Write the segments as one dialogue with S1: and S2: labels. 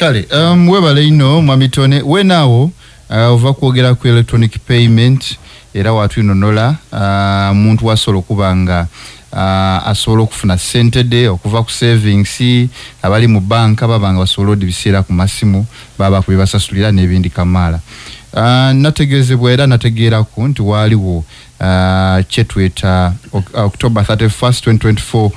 S1: Kale webale ino mwamitone wenawo ova kwogera ku electronic payment era watu inonola muntu wasobola kubanga asobola okufuna sente de okuva ku savings abali mu banka babanga basobola odibisira ku masimu baba kubibasasulira n'ebindi kamala. Nategezebwa era nategeerako nti waaliwo kyetweta October 31st 2024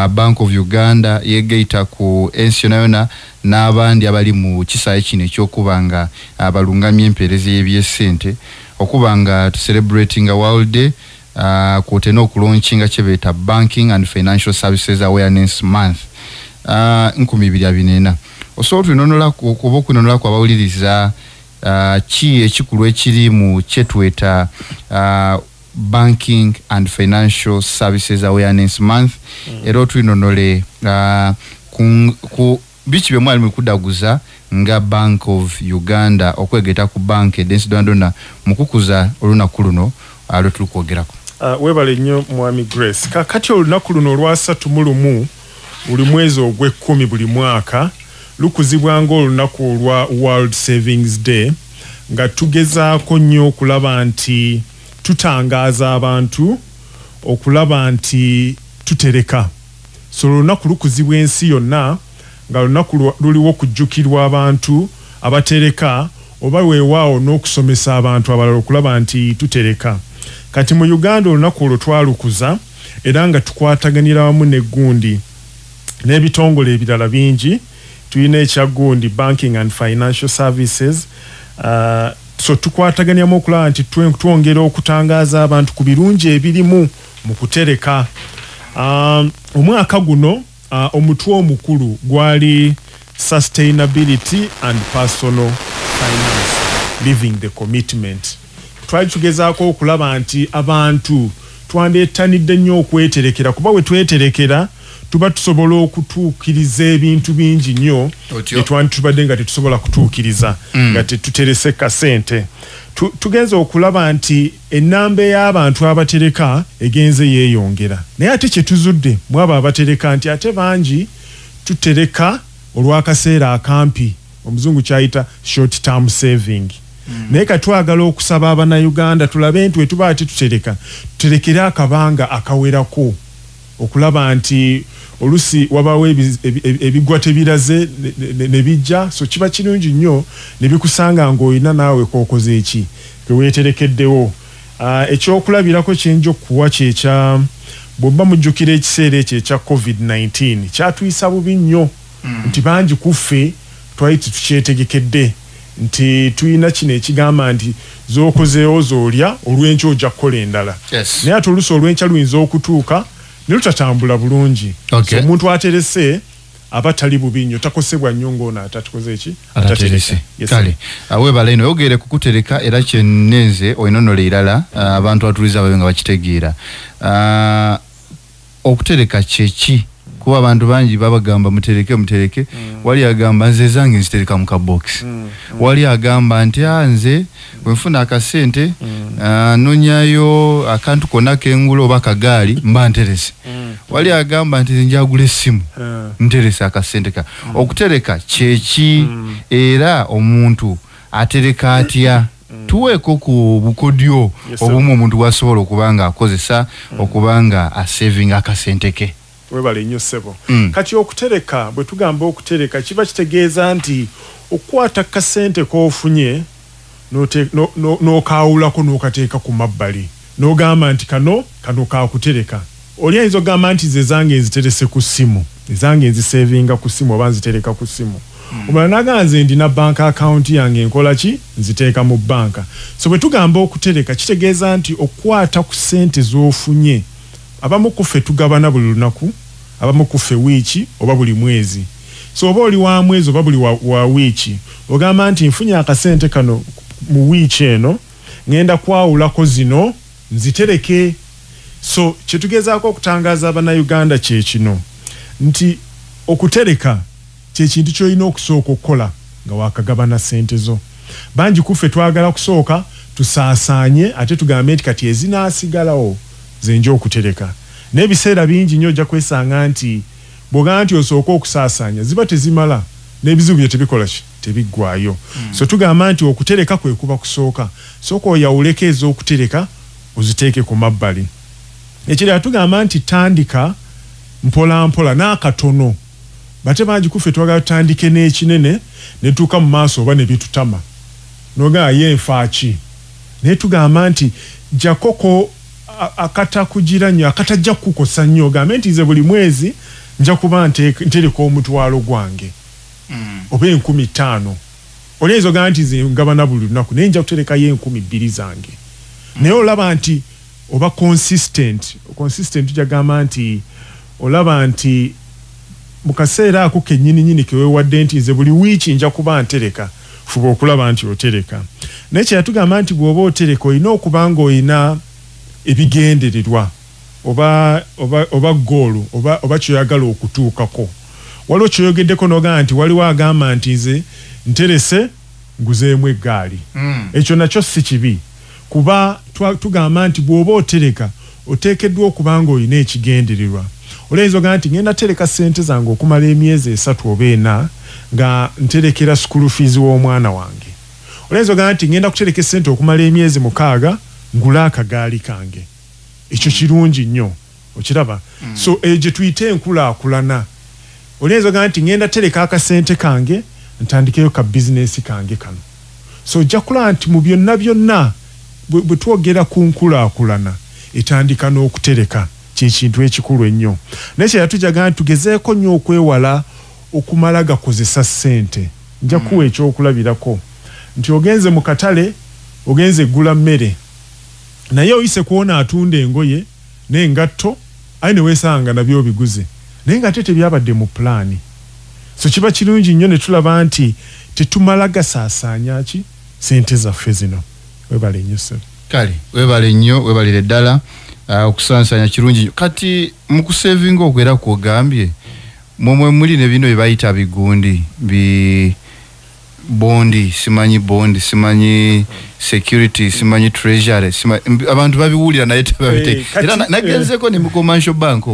S1: Bank of Uganda yegeita ku ensi yona n'abandi abali mu kisaye kino ekyokubanga abalungamye empeereza y'ebyesente okubanga to celebrating a World Day kote n'okulaunching kyebeta Banking and Financial Services Awareness Month 2024 osobola tunonola kuba okunonola kw'abawuliriza ki ekikulu ekiri mu kyetweta Banking and Financial Services Awareness Month era tuinonole ku bichi bye mwali mukudaguza nga Bank of Uganda okwegeta ku bank edensi dondona mukukuza olunaku luno alo tulukwogerako.
S2: Webale nnyo mwami Grace. Kakati olunaku luno olwasatu mu lumu buli mwezi ogw'ekkumi buli mwaka lukuzibwa ng'olunaku olwa World Savings Day nga tugezaako nnyo okulaba nti tutangaaza abantu okulaba nti tutereka. So olunaku lukuzibwa ensi yonna nga lunaku luliwo okujjukirwa abantu abatereka oba weewaawo n'okusomesa abantu abalala okulaba nti tutereka. Kati mu Uganda olunaku olwo twalukuza era nga tukwataganira wamu n'eggundi n'ebitongole ebirala bingi. Tuyina ekya gundi Banking and Financial Services so tukwataganyamu okulaba nti twongera okutangaaza abantu ku birungi ebirimu mu kutereka. Omwaka guno omutwe omukulu gwali Sustainability and Personal Finance, Living the Commitment. Twali tugezaako okulaba nti abantu twandeetanidde nnyo okweterekera kuba we tweterekera tuba tusobola okutuukiriza ebintu bingi nnyo tubadde nga tetusobola kutuukiriza nga tetuterese kasente. Tugenza okulaba nti ennamba y'abantu abatereka egenze yeeyongera naye ate kyetuzudde mwaba abatereka nti ate bangi tutereka olw'akaseera akampi omuzungu kyayita short term saving. Naye katwagala okusaba Abannayuganda tulabe nti wetuba ati tuterekere akabanga akawerako okulaba nti olusi wabawo ebigwa tebiraze ne bijja so kiba kirungi nnyo ne bikusanga ng'olina naawe kookoze eki weeterekeddewo. Ekyokulabirako kyenjo okuwa kyekya bw'oba mujjukira ekiseera ekyo ekya COVID-19 kyatuyisa bubi nnyo nti bangi kuffe twali tukyetegekedde nti tuyina kino ekigamba nti z'okozeewo z'olya olw'enkya ojja kukola endala. Naye ate olusi olw'enkya luyinza okutuuka ne lutatambula bulungi. So omuntu aterese aba tali bubi nnyo takosebwa nnyo ng'ono atatukoze eki ataterese.
S1: Kale webale ino yogere kukutereka era kyenneze oinonole irala abantu atuliza babe nga bakitegeera. Okutereka kyeki kuba abantu bangi babagamba mutereke wali agamba nze zange nzitereka mu kabox wali agamba nti nze bwenfuna akasente nonyayo akantu konna kengulo oba kagaali mba nterese wali agamba nti njagula essimu nterese akasente ka. Okutereka kyeki era omuntu atereka atya tuweeko ku bukodyo obumu omuntu wasobola okubanga akozesa okubanga asaving akasente ke.
S2: Webale nnyo ssebo. Kati okutereka bwe tugamba okutereka kiba kitegeeza nti okwata kasente k'ofunye n'okaawulako n'okateeka ku mabbali n'ogamba nti kano kaakutereka. Oli ayinza ogamba nti ze zange nziterese ku ssimu ezange nzisevinga ku ssimu oba nzitereka ku ssimu. Omulala n'agamba nze ndina bank account yange nkola ki nziteeka mu banka. So bwe tugamba okutereka kitegeeza nti okwata ku ssente z'ofunye abamu kuffe tugabana buli lunaku abamu kuffe wiiki oba buli mwezi. So oba oli wa mwezi oba buli wa wiiki ogamba nti nfunye akasente kano mu wiiki eno ngenda kwawulako zino nzitereke. So kyetugezaako okutangaaza Abannayuganda kye kino nti okutereka kye kintu ky'olina okusooka okukola nga wakagabana ssente zo. Bangi kuffe twagala kusooka tusaasaanye ate tugambe nti kati ezinaasigalawo zenje okutereka. N'ebiseera bingi nnyo ojja kwesanga nti bw'ogamba nti osooka okusaasanya ziba tezimala n'ebizibu bye tebikola tebiggwayo. So tugamba nti okutereka kwe kuba kusooka sooka oyawuleko ez'okutereka oziteeke ku mabbali. Ekirala tugamba nti tandika mpola mpola n'akatono bate bangi kufe twagala tutandike n'ekinene ne tuuka mu maaso oba ne bitutama noga yenfaaki naye tugamba nti jakoko akatakugira nnyo akatajja kukosa nnyo ogambe nti nze buli mwezi nja kuba ntereka omutwalo gwange oba 15,000 oliyinza ogamba nti nze ngabana buli lunaku naye nja kuterekayo 2,000 zange naye olaba nti oba consistent tujagamba nti olaba nti mu kaseera ako kennyini keweewadde nti nze buli wiiki nja kuba ntereka fuba okulaba nti otereka naye kyeyatugamba nti bw'oba otereka olina okuba ng'olina ebigendererwa oba goolu oba kyoyagala okutuukako. Waliwo kyoyogeddeko n'ogamba nti waliwo agamba nti nze nterese nguzeemu eggaali. Ekyo nakyo si kibi kuba tugamba nti bw'oba otereka oteekeddwa okuba ng'olina ekigendererwa. Oleyinza ogamba nti ngenda tereka ssente zange okumala emyezi 3 oba 4 nga nterekera school fees w'omwana wange. Oleyinza ogamba nti ngenda kutereka ssente okumala emyezi 6 ngula akagaali kange. Ekyo kirungi nnyo okiraba. So gye tuyite enkulaakulana. Oleyinza ogamba nti ngenda tereka akasente kange ntandikeyo ka bizinesi kange kano. So ojja kulaba nti mu byonna bwe twogera ku nkulaakulana etandika n'okutereka kintu ekikulu ennyo. Naye kyeyatujagamba nti tugezeeko nnyo okwewala okumala gakozesa ssente. Nja kuwa ekyokulabirako nti ogenze mu katale ogenze gula mmere naye oyise kuwona atunda engoye n'engatto aye ne weesanga nabyo biguze naye nga tebyabadde mu pulaani. So kiba kirungi nnyo ne tulaba nti tetumala gasaasaanya ssente zaffe zino. Webale nnyo sir.
S1: Kale webale nnyo webalire ddala okusansanya kirungi kati mu kusevinga okwera kwogambye momwe muli ne bino ebayita bigundi bondi simanyi security simanyi treasury abantu babiwulira naye tebabite era nagenzeko ne mu commercial bank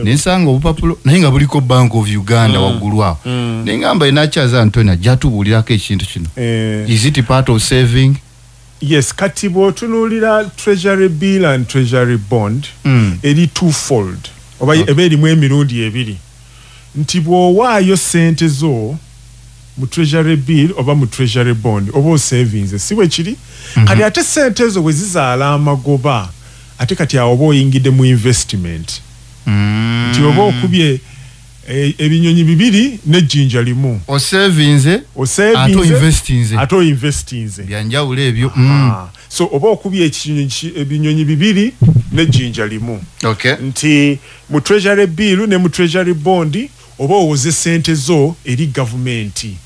S1: nisanga obupapulo naye nga buliko Bank of Uganda waggulu awo nengamba enachaza Antonia jatubulirako ekintu kino is it part of saving?
S2: Yes, kati bw'otunuulira treasury bill and treasury bond eri twofold oba eba erimu emirundi ebiri nti bw'owaayo ssente zo mu treasury bill oba mu treasury bond oba savings si bwe kiri kati ate ssente zo bwe zizaala amagoba ate kati awo oba oyingidde mu investment nti oba okubye ebinyonyi bibiri n'ejjinja limu ato investinze
S1: byanjawulo ebyo
S2: so oba okubye ebinyonyi bibiri n'ejjinja limu nti mu treasury bill ne mu treasury bond oba owoze ssente zo eri gavumenti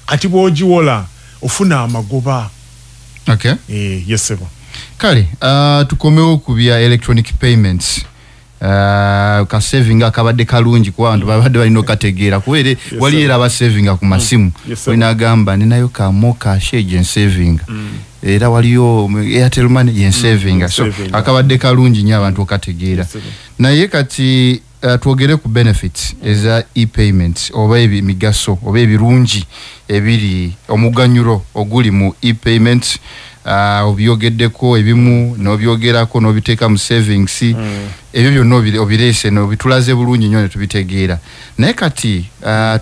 S2: kati bw'ogiwola ofuna amagoba. Yes sebo.
S1: Kale tukomewo ku bya electronic payments. Ka saving akabadde kalungi kwa abantu babadde balina okategeera kuwere wali era aba saving ku masimu olina gamba ninayo ka Mocash agent saving era waliyo Airtel Money agent saving so akabadde kalungi nnyo abantu okategeera naye kati twogere ku benefits eza e-payments oba ebimigaso oba ebirungi ebiri omuganyulo oguli mu e-payments obyogeddeko ebimu n'obyogerako n'obiteeka mu savings ebyo byonna obireese n'obitulaze bulungi nnyo ne tubitegeera naye kati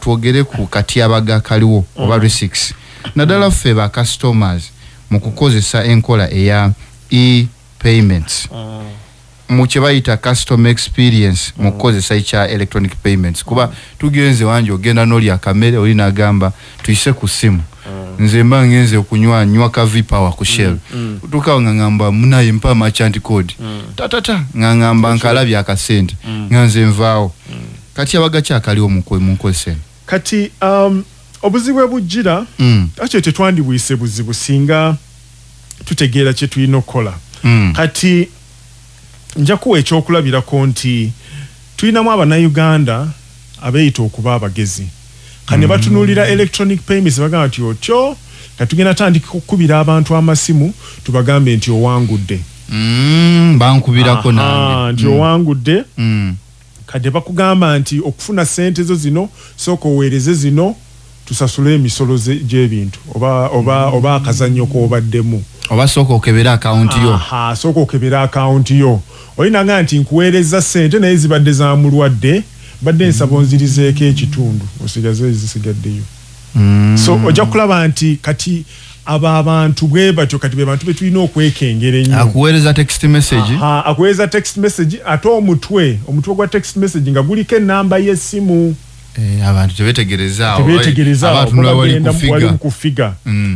S1: twogere ku katyabaga kaliwo oba risks naddala ffe ba customers mu kukozesa enkola eya e-payments mu kye bayita customer experience mu kukozesa ekya electronic payments kuba tugenze wanje ogenda n'oli akamere oli n'agamba tuyise ku simu nze mba ngenze okunywa ka V-Power ku Shell tukawa ngamba munaye mpa merchant code tatata ngamba nkalabya akasente nganze nvaawo kati abaga kyakaliwo mu nkozesa
S2: kati obuzibu bujjira akyo tetwandibwise buzibu singa tutegeera kye tulina okukola kati nja kuwa ekyokulabirako nti tulinamu abannayuganda abeeyita okuba abagezi kane batunuulira electronic payments bagamba nti otyo katugenda tandika okukubira abantu amasimu tubagambe nti owangudde
S1: bankubirako nange
S2: nti owangudde kadde bakugamba nti okufuna sente zo zino sooka oweereze zino tusasule emisolo gy'ebintu oba akazannyo k'obaddemu
S1: oba sooka okebera account yo
S2: sooka okebera account yo olinanga nti nkuweereza sente naye zibadde za mulwadde badde nsaba onzirizeeko ekitundu osigaze ezisigaddeyo so ojja kulaba nti kati abo abantu bwe batyo kati be bantu betulina okwekengera ennyo
S1: akuweereza text message
S2: akuweereza text message ate omutwe gwa text message nga guliko ennamba y'essimu
S1: abantu tebetegereza
S2: wali mu kufiga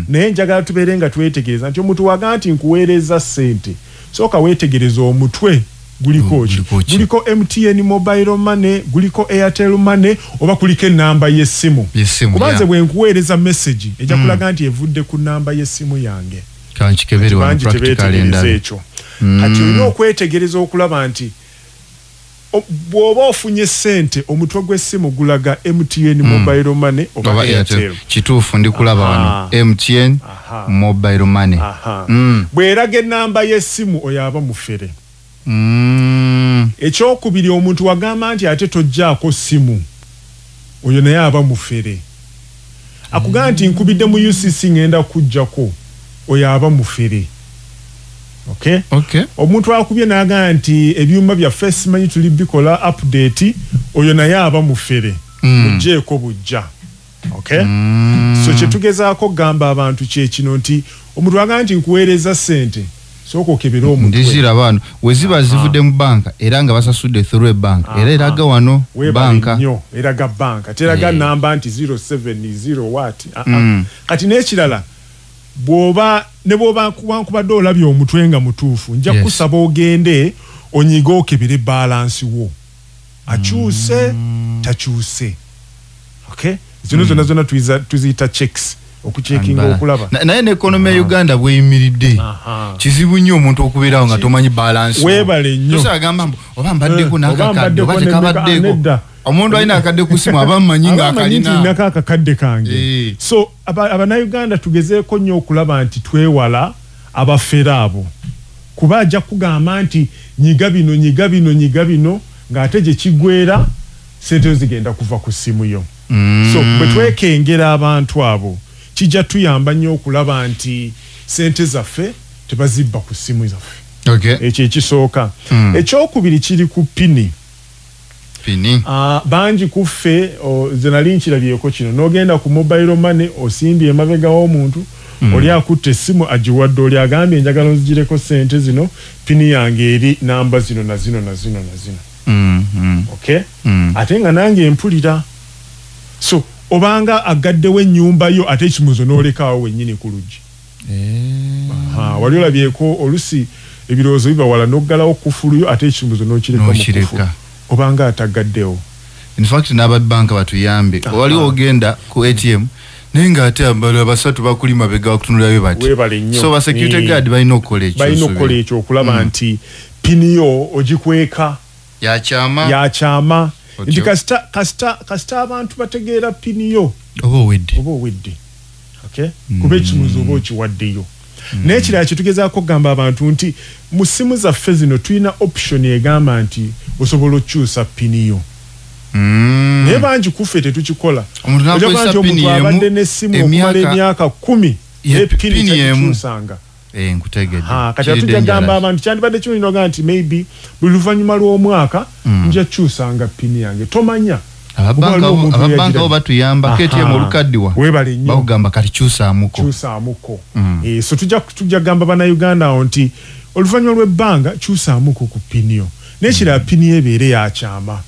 S2: naye njagala tubeere nga twetegereza nti omuntu waga nti nkuweereza ssente sooka weetegereza omutwe guliko MTN mobile money guliko Airtel money oba kuliko ennamba y'essimu kubanze bwe nkuweereza message ejja kulaga nti evudde ku nnamba y'essimu yange
S1: kanchikebere wa practical endala
S2: kati olina okwetegereza okulaba nti bw'oba ofunye ssente omutwe gw'essimu gulaga MTN mobile money oba Airtel
S1: kituufu ndi kulaba wano MTN mobile money
S2: bw'eraga ennamba y'essimu oyo aba mufere ekyokubiri omuntu wagamba nti ate tojjaako ssimu oyo naye aba mufere akugamba nti nkubidde mu UCC ngenda kujjako oyo aba mufere
S1: okay.
S2: Omuntu akubye n'agamba nti ebyuma bya face manyi tuli bikola update oyo naye aba mufere mujjeeko bujja so kyetugezaako gamba abantu kyekino nti omuntu wagamba nti nkuweereza ssente sooka okebera omutwe
S1: ndizira bano weziba zivudde mu banka era nga basasudde through bank era eraga wano banka
S2: eraga banka teraga namba nti 070 what kati n'ekirala bw'oba kubadde olabye omutwe nga mutuufu nja kusaba ogende onyiga okebere balance wo akyuse takyuse zino zonna tuziyita checks okucheckinga okulaba
S1: naye n'ekonomi ya Uganda bweyimiridde kizibu nnyo omuntu okubeerawo nga tomanyi balance
S2: weebale nnyo
S1: tosagamba oba mbaddeko n'akakadde oba tekabaddeeko omuntu alina akadde ku simu aba mmanyi nga akalina
S2: nako akakadde kange so abannayuganda tugezeeko nnyo okulaba nti twewala abafere abo kuba ajja kugamba nti nyiga bino ng'ate gye kiggwera sente zigenda kuva ku simu yo so bwe twekengera abantu abo kijja tuyamba nnyo okulaba nti sente zaffe tebazibba ku simu zaffe ekyo ekisooka ekyokubiri kiri ku pini bangi kuffe ze nali nkirabyeko kino n'ogenda ku mobile money osimbye emabega w'omuntu oli akutte essimu agiwadde oli agambye njagala nzigireko sente zino pini yange eri namba zino na zino ate nga nange empulira so obanga agaddewo ennyumba yo ate ekimuzo n'olekaawo wennyini ku luggi wali olabyeko olusi ebirowoozo biba wala n'oggalawo kufuluyo ate ekimuzo n'okireka mu kufulu obanga atagaddewo
S1: in fact n'ababanka batuyambe waliwo ogenda ku ATM naye ng'ate abasatu bakuli mabega bakutunulayo bati so ba security guard balina okukola
S2: ekyo okulaba nti pini yo ogikweka yakyama nti kasita abantu bategeera pini yo
S1: oba owedde
S2: kuba ekimuzo oba okiwaddeyo naye ekirala kyetugezaako kugamba abantu nti mu ssimu zaffe zino tulina option egamba nti osobola okukyusa pini yo naye bangi kuffe tetukikola ojaba nti omuntu abadde n'essimu okumala emyaka 10 epini tekikyusanga kati atujja gamba abantu kyandibadde kirungi noga nti maybe buli luvannyuma lw'omwaka nja kyusanga pini yange tomanya
S1: ababanka bo batuyamba KTM olukaddiwa
S2: weebale nnyo
S1: bakugamba kati kyusaamuko
S2: so tujja gamba bannayuganda awo nti oluvannyuma lw'ebbanga kyusaamuko ku pini yo n'ekirala pini ebeere yakyama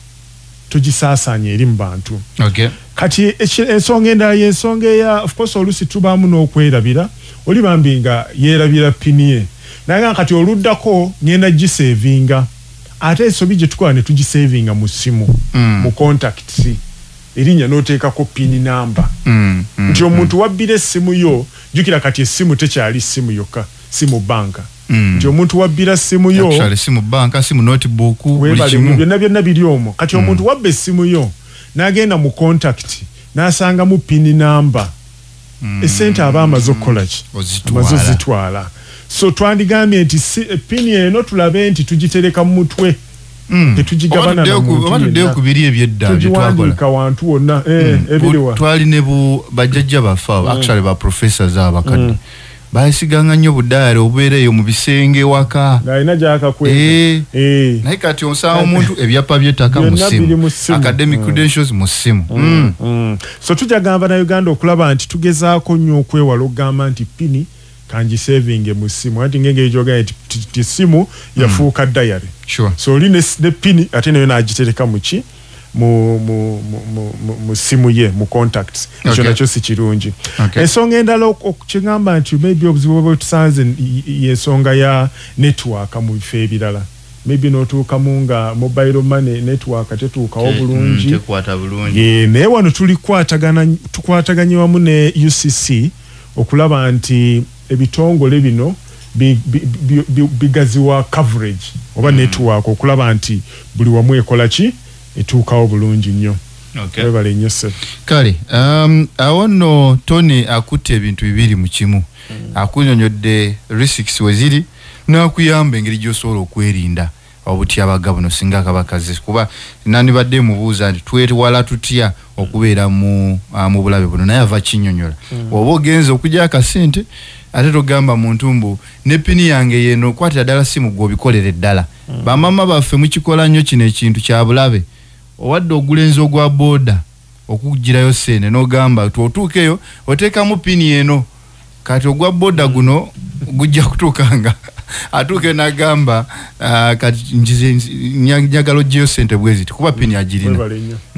S2: togisaasaanya eri mu bantu kati ensonga endala y'ensonga eya of course olusi tubaamu n'okwerabira oli bambi nga yeerabira pini ye naye kati oluddako ngenda giseevinga ate ensobi gye tukola ne tugiseevinga mu ssimu mu contacts erinnya n'oteekako pini namba nti omuntu wabbira essimu yo jjukira kati essimu tekyali ssimu yokka simu banka nti omuntu wabbira essimu yo
S1: simu banka simu notebook
S2: byonna biri omwo kati omuntu wabba essimu yo n'agenda mu contact n'asangamu pini namba esente aba amaze okukola ki amaze ozitwala so twandigambye nti pini eno tulabe nti tugitereka mu mutwe tetugigabana na muntu
S1: yenna kubiri ebyedda
S2: tugiwandiika wantu wonna ebiriwa
S1: twali ne bajjajja baffe actually ba professors abakadde bayisiganga nnyo budaali obubeereyo mu bisenge waka
S2: alina gyakakwega
S1: naye kati osanga omuntu ebyapa by'ettaka mu ssimu academic credentials mu ssimu
S2: so tujja gamba na Uganda okulaba nti tugezaako nnyo okwewala okugamba nti pini kanji saving mu ssimu ati ngenge ejoga nti ssimu yafuuka diary so oli ne pini ate nayo n'agitereka mu ki mu simu ye mu contacts ekyo nakyo si kirungi ensonga endala okukigamba nti maybe obuzibu bwetusanze y'ensonga ya network mu bifo ebirala maybe n'otuukamu nga mobile money network tetuukawo bulungi naye wano tukwataganye wamu ne UCC okulaba nti ebitongole bino bigaziwa coverage oba network okulaba nti buli wamu ekola ki etuukawo bulungi nnyo webale nnyo se
S1: kale awo nno Tony akutte ebintu bibiri mu kimu akunyonyodde risks weziri n'akuyamba engeri gy'osobola okwerinda obutyabaga buno singa kabakazi kuba nandibadde mubuuza nti twetwala tutya okubeera mu bulabe buno naye ava kinyonyola oba ogenza okujja akasente ate togamba muntu mbu ne pini yange yeno kwatira ddala simu gw'obikolera eddala bamama baffe mukikola nnyo kino ekintu kya bulabe owadde ogulenzi ogwa boda okugirayo sene n'ogamba tuotuukeyo oteekamu pini eno kati ogwa boda guno gujja kutuukanga atuuke n'agamba kati njagala oggyeyo sente bweziti kuba pini agirina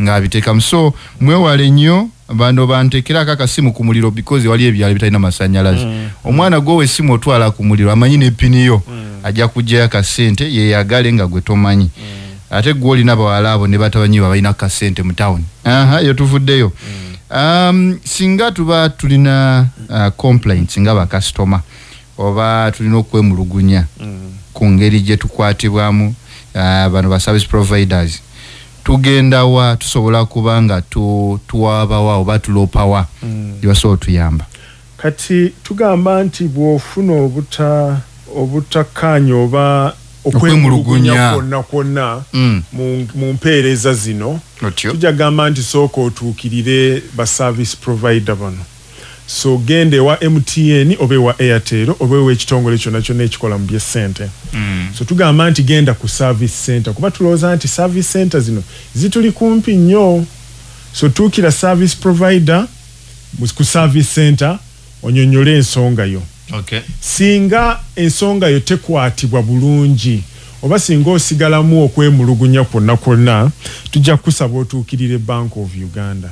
S1: ng'abiteekamu so mwewale nnyo bano bantekerako akasimu ku muliro because wali ebyalo bitalina masannyalaze omwana gwowe essimu otwala ku muliro amanyi n'epini yo ajja kuggyayo akasente yeyagale nga gwe tomanyi ate gwolina bawala abo ne batabanyi balina kasente mu town yo tuvuddeyo singa tuba tulina complaints nga ba customer oba tulina okwemulugunya ku ngeri gye tukwatibwamu bano ba service providers tugenda wa tusobola kubanga tuwabawa oba tulopawa gyebasobola otuyamba
S2: kati tugamba nti bw'ofuna obutakkaanya oba okwemulugunya kwonna mu mpeereza zino tujja gamba nti sooka otuukirire ba service provider bano so gende ewa MTN oba ewa Airtel oba ewa ekitongole kyonna kyonna ekikola mu by'essente so tugamba nti genda ku service center kuba tulowooza nti service center zino zituli kumpi nnyo so tuukira service provider ku service center onyonyole ensonga yo singa ensonga yo tekwatibwa bulungi oba singa osigalamu okwemulugunya kwonna kwonna tujja kusaba otuukirire Bank of Uganda